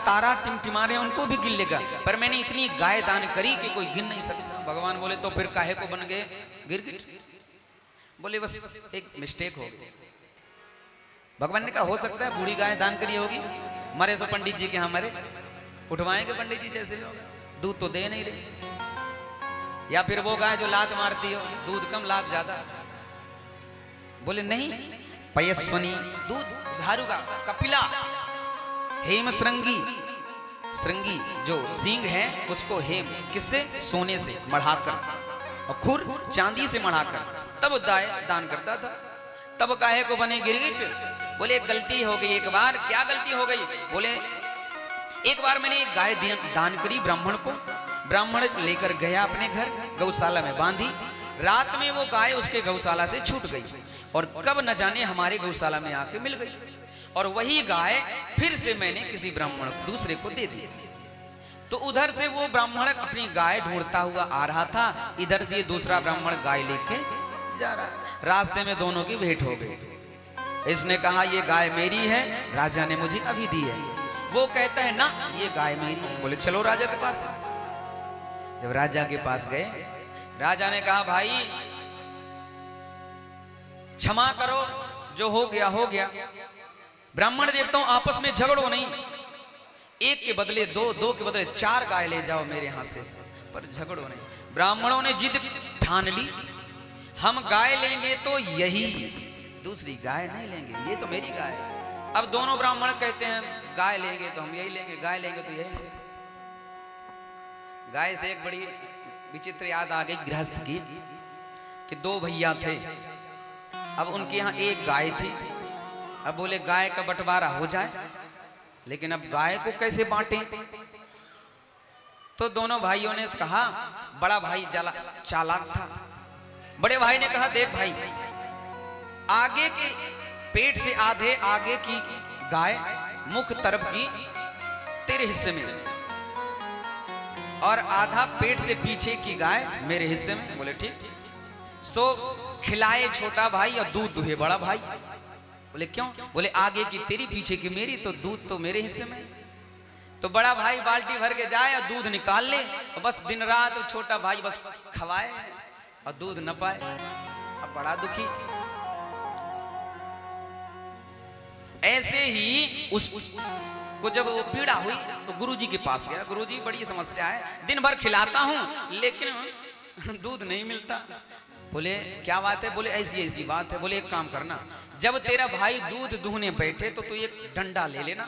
तारा टिमटिमा रहे उनको भी गिन लेगा, पर मैंने इतनी गाय दान करी कि कोई गिन नहीं सकता। भगवान बोले तो फिर काहे को बन गए गिरगिट? बोले बस एक मिस्टेक हो गई। भगवान ने कहा हो सकता है बूढ़ी गाय दान करी होगी, मरे तो पंडित जी के यहाँ मरे, उठवाएंगे पंडित जी जैसे भी, दूध तो दे नहीं रहे। या फिर वो गाय जो लात मारती हो, दूध कम लात ज्यादा। बोले नहीं, पयस्वनी दूध धारू का, कपिला, हेम श्रृंगी, श्रृंगी जो सींग है उसको हेम किससे, सोने से मढ़ाकर, और खुर चांदी से मढ़ाकर तब दान करता था। तब काहे को बने गिरगिट? बोले एक गलती हो गई एक बार। क्या गलती हो गई? बोले एक बार मैंने एक गाय दान करी ब्राह्मण को, ब्राह्मण लेकर गया अपने घर, गौशाला में बांधी। रात में वो गाय उसके गौशाला से छूट गई और कब न जाने हमारे गौशाला में आके मिल गई, और वही गाय फिर से मैंने किसी ब्राह्मण दूसरे को दे दी। तो उधर से वो ब्राह्मण अपनी गाय ढूंढता हुआ आ रहा था, इधर से ये दूसरा ब्राह्मण गाय लेके जा रहा है। रास्ते में दोनों की भेंट हो गई। इसने कहा ये गाय मेरी है, राजा ने मुझे अभी दी है। वो कहता है ना ये गाय मेरी है। बोले चलो राजा के पास। जब राजा के पास गए, राजा ने कहा भाई क्षमा करो, जो हो गया हो गया। ब्राह्मण देवताओं आपस में झगड़ो नहीं, एक के बदले दो, दो के बदले चार गाय ले जाओ मेरे यहां से, पर झगड़ो नहीं। ब्राह्मणों ने जिद ठान ली, हम गाय लेंगे तो यही, दूसरी गाय नहीं लेंगे, ये तो मेरी गाय है। अब दोनों ब्राह्मण कहते हैं गाय लेंगे तो हम यही लेंगे, गाय लेंगे तो यही लेंगे। गाय से एक बड़ी विचित्र याद आ गई गृहस्थ की कि दो भैया थे, अब उनके यहाँ एक गाय थी। अब बोले गाय का बंटवारा हो जाए, लेकिन अब गाय को कैसे बांटें? तो दोनों भाइयों ने कहा, बड़ा भाई चालाक था। बड़े भाई ने कहा देख भाई, आगे के पेट से आधे आगे की गाय मुख तरफ की तेरे हिस्से में, और आधा पेट से पीछे की गाय मेरे हिस्से में। बोले ठीक। सो खिलाए छोटा भाई और दूध दुहे बड़ा भाई। बोले क्यों? बोले आगे की तेरी पीछे की मेरी, तो दूध तो मेरे हिस्से में। तो बड़ा भाई बाल्टी भर के जाए और दूध निकाल ले, और बस दिन रात छोटा भाई बस खवाए और दूध न पाए। अब बड़ा दुखी। ऐसे ही उसको जब वो पीड़ा हुई तो गुरुजी के पास गया। गुरुजी बड़ी समस्या है, दिन भर खिलाता हूं लेकिन दूध नहीं मिलता। बोले क्या बात है? बोले ऐसी ऐसी बात है। बोले एक काम करना, जब तेरा भाई दूध दूहने बैठे तो तू एक डंडा ले लेना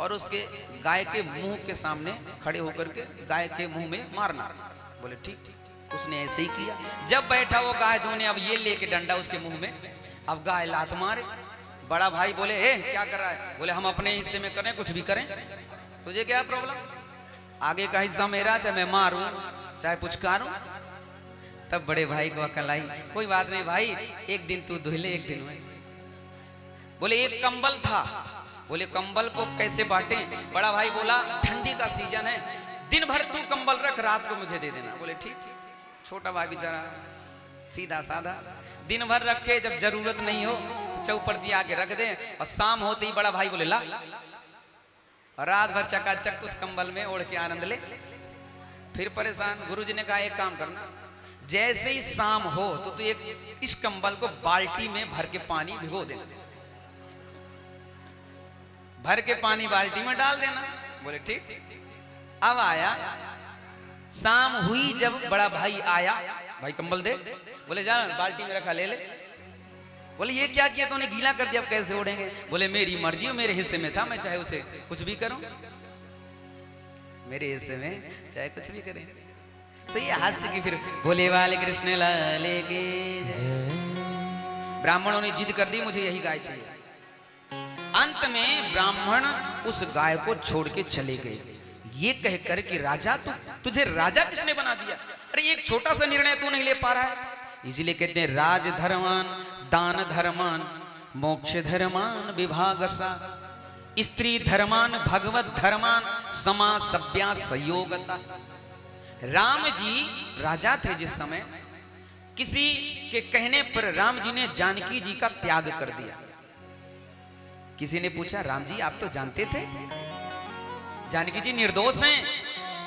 और उसके गाय के मुंह के सामने खड़े होकर के गाय के मुंह में मारना। बोले ठीक। उसने ऐसे ही किया। जब बैठा वो गाय दूहने, अब ये लेके डंडा उसके मुंह में, अब गाय लात मारे। बड़ा भाई बोले ए क्या कर रहा है? बोले हम अपने हिस्से में करें, कुछ भी करें, तुझे क्या प्रॉब्लम? आगे का हिस्सा मेरा, चाहे मैं मारूं चाहे पुचकारूं। तब बड़े भाई को अकल आई, कोई बात नहीं भाई, एक दिन तू धुले एक दिन मैं। बोले एक कंबल था। बोले कंबल को कैसे बांटे? बड़ा भाई बोला ठंडी का सीजन है, दिन भर तू कंबल रख, रात को मुझे दे देना। बोले ठीक। छोटा भाई बेचारा सीधा साधा, दिन भर रखे, जब जरूरत नहीं हो तो चौपड़ आके रख दे, और शाम होते ही बड़ा भाई बोले ला, और रात भर चकाचक उस कंबल में ओढ़ के आनंद ले। फिर परेशान। गुरुजी ने कहा एक काम करना, जैसे ही शाम हो तो तू एक इस कंबल को बाल्टी में भर के पानी भिगो देना, भर के पानी बाल्टी में डाल देना। बोले ठीक। अब आया, शाम हुई, जब बड़ा भाई आया, भाई कंबल दे। बोले जा बाल्टी में रखा, ले ले। बोले ये क्या किया तूने, गीला कर दिया, अब कैसे ओढ़ेंगे? बोले मेरी मर्जी, मेरे हिस्से में था, मैं चाहे उसे कुछ भी करूं, मेरे हिस्से में चाहे कुछ भी करें। तो ये हास्य की फिर बोले वाले कृष्ण लाले की जय। ब्राह्मणों ने जिद कर दी, मुझे यही गाय चाहिए। अंत में ब्राह्मण उस गाय को छोड़ के चले गए, ये कहकर कि राजा तुझे राजा किसने बना दिया? अरे एक छोटा सा निर्णय तू नहीं ले पा रहा है। इसीलिए कहते हैं राज धर्मान दान धर्मान मोक्ष धर्मान विभागसा, स्त्री धर्मान भगवत धर्मान समा सभ्या संयोगता। राम जी राजा थे जिस समय, किसी के कहने पर राम जी ने जानकी जी का त्याग कर दिया किसी ने पूछा राम जी आप तो जानते थे जानकी जी निर्दोष हैं,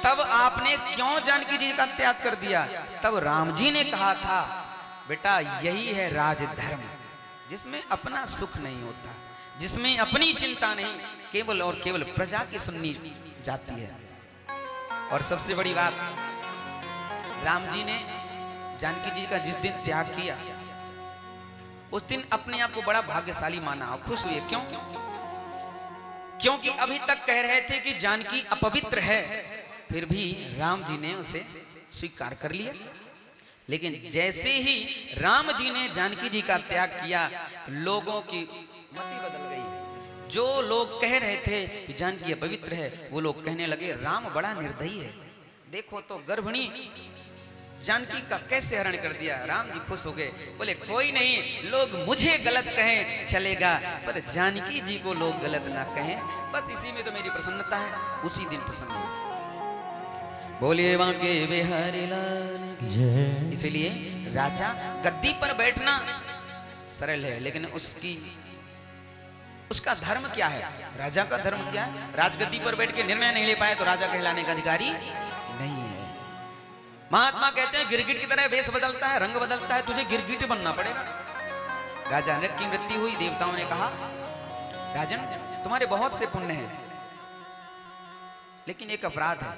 तब आपने क्यों जानकी जी का त्याग कर दिया? तब राम जी ने कहा था बेटा यही है राजधर्म, जिसमें अपना सुख नहीं होता, जिसमें अपनी चिंता नहीं, केवल और केवल प्रजा की सुननी जाती है। और सबसे बड़ी बात, राम जी ने जानकी जी का जिस दिन त्याग किया उस दिन अपने आप को बड़ा भाग्यशाली माना और खुश हुए। क्यों? क्योंकि अभी तक कह रहे थे कि जानकी अपवित्र है, फिर भी राम जी ने उसे स्वीकार कर लिया। लेकिन जैसे ही राम जी ने जानकी जी का त्याग किया, लोगों की मति बदल गई। जो लोग कह रहे थे कि जानकी अपवित्र है, वो लोग कहने लगे राम बड़ा निर्दयी है, देखो तो गर्भिणी जानकी का कैसे हरण कर दिया। राम जी खुश हो गए, बोले कोई नहीं, लोग मुझे गलत कहें चलेगा, पर जानकी जी को लोग गलत ना कहें, बस इसी में तो मेरी प्रसन्नता है। उसी दिन प्रसन्न हो। बोले बांके बिहारी लाल की। इसलिए राजा गद्दी पर बैठना सरल है, लेकिन उसका धर्म क्या है? राजा का धर्म क्या है? राजगद्दी पर बैठ के निर्णय नहीं ले पाए तो राजा कहलाने का अधिकारी नहीं है। महात्मा कहते हैं गिरगिट की तरह वेश बदलता है, रंग बदलता है, तुझे गिरगिट बनना पड़ेगा। राजा जनक की मृत्यु हुई, देवताओं ने कहा राजन तुम्हारे बहुत से पुण्य हैं, लेकिन एक अपराध है,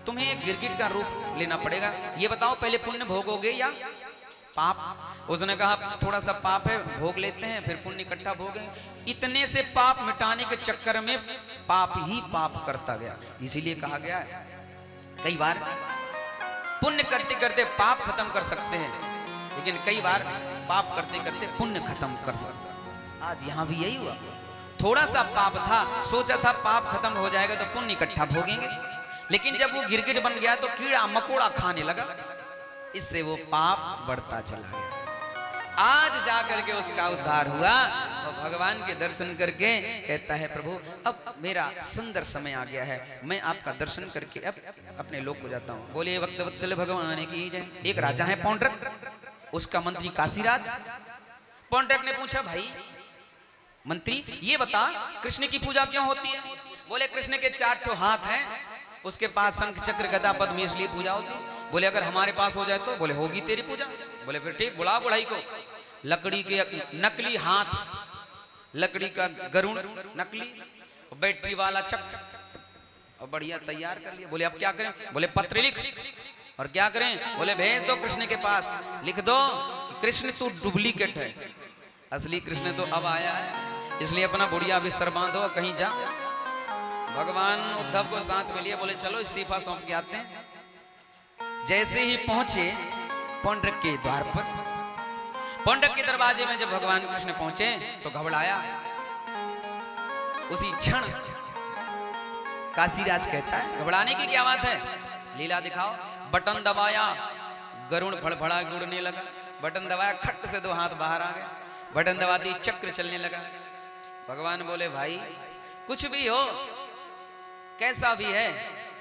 तुम्हें एक गिरगिट का रूप लेना पड़ेगा। ये बताओ पहले पुण्य भोगोगे या पाप? उसने कहा थोड़ा सा पाप है, भोग लेते हैं, फिर पुण्य इकट्ठा भोगे। इतने से पाप मिटाने के चक्कर में पाप ही पाप करता गया। इसीलिए कहा गया है कई बार पुण्य करते करते पाप खत्म कर सकते हैं, लेकिन कई बार पाप करते करते पुण्य खत्म कर सकते हैं। आज यहां भी यही हुआ, थोड़ा सा पाप था, सोचा था पाप खत्म हो जाएगा तो पुण्य इकट्ठा भोगेंगे, लेकिन जब वो गिरगिट बन गया तो कीड़ा मकोड़ा खाने लगा, इससे वो पाप बढ़ता चला गया। आज जाकर के उसका उद्धार हुआ और भगवान के दर्शन करके कहता है प्रभु अब मेरा सुंदर समय आ गया है, मैं आपका दर्शन करके अब अपने लोक को जाता हूँ। बोले वक्त वत्सल भगवान की जय। एक राजा है पौंड्रक, उसका मंत्री काशीराज। पौंड्रक ने पूछा भाई मंत्री ये बता कृष्ण की पूजा क्यों होती है? बोले कृष्ण के 4 ठो हाथ हैं, उसके पास शंख चक्र गदा पद्म, इसलिए पूजा होती है। बोले अगर हमारे पास हो जाए तो? बोले होगी तेरी पूजा। बोले फिर ठीक, बुला बुढ़ाई को। लकड़ी के नकली हाथ, लकड़ी का गरुड़ नकली, बैटरी वाला चक्र और बढ़िया तैयार कर लिया। बोले अब क्या करें? बोले पत्र लिख। और क्या करें? बोले भेज दो कृष्ण के पास, लिख दो कि कृष्ण तू डुप्लीकेट है, असली कृष्ण तो अब आया है, इसलिए अपना बुढ़िया बिस्तर बांधो कहीं जा। भगवान उद्धव को साथ में लिए, बोले चलो इस्तीफा सौंप के आते हैं। जैसे ही पहुंचे पौंड्रक के द्वार पर, पौंड्रक के दरवाजे में जब भगवान कृष्ण पहुंचे तो घबराया। उसी क्षण काशीराज कहता है घबराने की क्या बात है, लीला दिखाओ। बटन दबाया, गरुड़ फड़फड़ा के उड़ने लगा। बटन दबाया, खट से 2 हाथ बाहर आ गए। बटन दबाते चक्र चलने लगा। भगवान बोले भाई कुछ भी हो, कैसा भी है,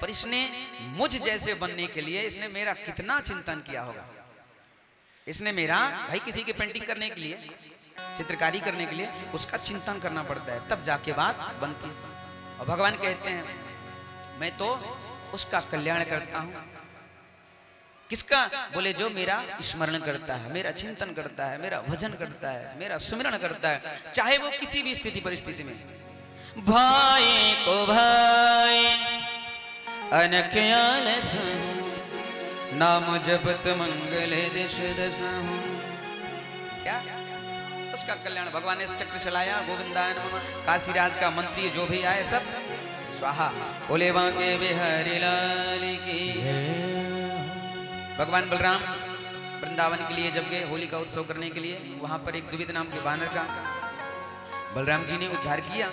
पर इसने मुझ जैसे बनने के लिए इसने मेरा कितना चिंतन किया होगा। इसने मेरा भाई किसी की पेंटिंग करने के लिए, चित्रकारी करने के लिए उसका चिंतन करना पड़ता है, तब जाके बात बनती है। और भगवान कहते हैं मैं तो उसका कल्याण करता हूं। किसका? बोले जो मेरा स्मरण करता है, मेरा चिंतन करता है, मेरा भजन करता है, मेरा सुमिरन करता है, चाहे वो किसी भी स्थिति परिस्थिति में। भाई को भाई अनख्याल नाम जपत मंगल दिश दसहु। क्या उसका कल्याण भगवान ने चक्र चलाया। गोविंदाय नमः। काशीराज का मंत्री जो भी आए सब स्वाहा। बोले बांके बिहारी लाल की। भगवान बलराम वृंदावन के लिए जब गए होली का उत्सव करने के लिए, वहां पर एक द्विविध नाम के बानर का बलराम जी ने उद्धार किया।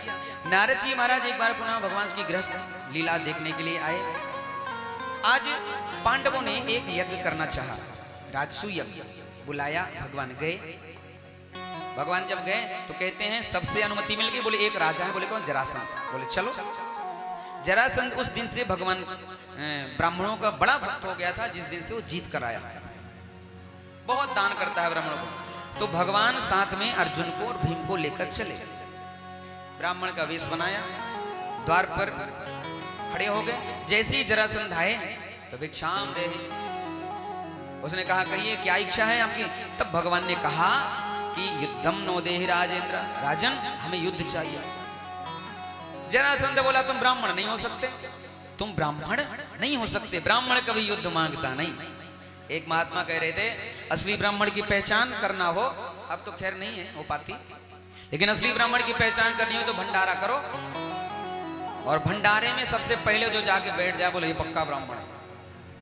नारद जी महाराज एक बार पुनः भगवान की गृहस्थ लीला देखने के लिए आए। आज पांडवों ने एक यज्ञ करना चाहा, राजसू यज्ञ। बुलाया, भगवान गए। भगवान जब गए तो कहते हैं सबसे अनुमति मिल गई। बोले एक राजा है। बोले कौन? जरासंध। बोले चलो। जरासंध उस दिन से भगवान ब्राह्मणों का बड़ा भक्त हो गया था, जिस दिन से वो जीत कर आया। बहुत दान करता है ब्राह्मणों को। तो भगवान साथ में अर्जुन को और भीम को लेकर चले। ब्राह्मण का वेश बनाया, द्वार पर खड़े हो गए। जैसे ही जरासंध आए तो भिक्षाम देहि, उसने कहा कहिए क्या इच्छा है आपकी। तब भगवान ने कहा कि युद्धम नो देहि राजेंद्र, राजन हमें युद्ध चाहिए। जरासंध बोला तुम ब्राह्मण नहीं हो सकते, तुम ब्राह्मण नहीं हो सकते, ब्राह्मण कभी युद्ध मांगता नहीं। एक महात्मा कह रहे थे असली ब्राह्मण की पहचान करना हो, अब तो खैर नहीं है हो पाती, लेकिन असली ब्राह्मण की पहचान करनी हो तो भंडारा करो, और भंडारे में सबसे पहले जो जाके बैठ जाए बोले ये पक्का ब्राह्मण है।